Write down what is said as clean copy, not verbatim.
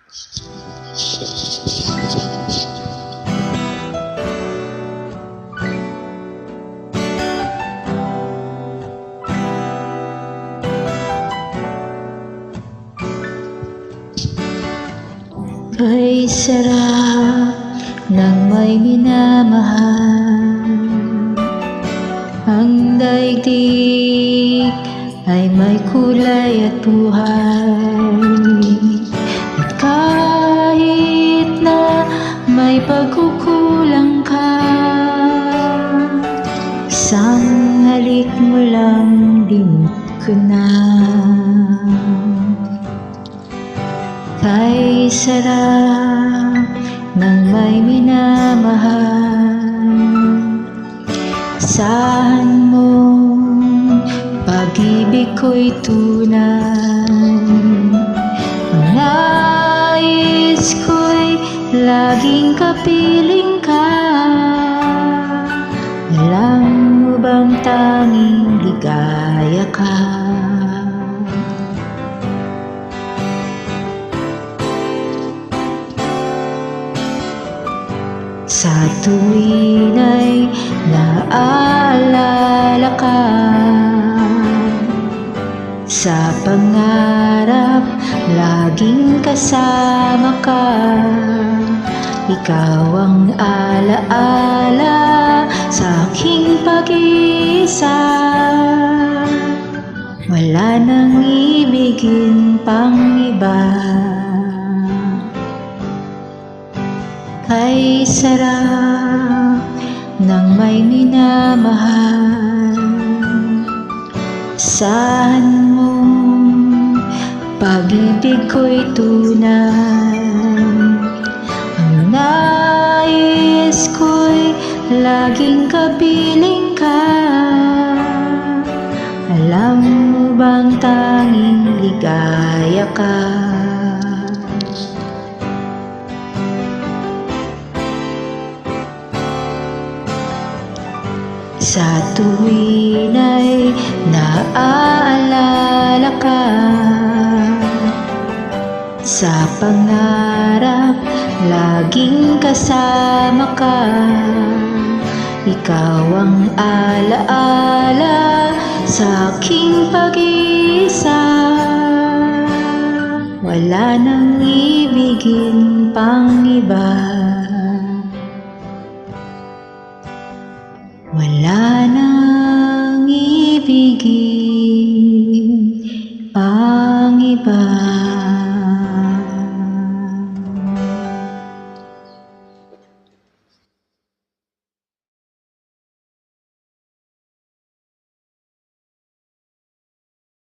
Ay sarap ng may minamahal. Ang daigdig ay may kulay at buhay. At kahit na may pagkukulang ka, isang halik mo lang limot ko na. Kay sarap ng may minamahal. Asahan mo, pag-ibig ko'y tunay. Ang nais ko'y laging kapiling ka. Alam mo bang tanging ligaya ka? Sa tuwin ay naaalala ka, sa pangarap laging kasama ka. Ikaw ang alaala sa aking pag-iisa. Wala nang ibigin pang iba. Kay sarap ng may minamahal. Asahan mo, pag-ibig ko'y tunay. Ang nais ko'y laging kapiling ka. Alam mo bang tanging ligaya ka? Sa tuwin ay naaalala ka, sa pangarap laging kasama ka. Ikaw ang alaala sa aking pag-iisa. Wala nang ibigin pang iba. Wala nang ibigin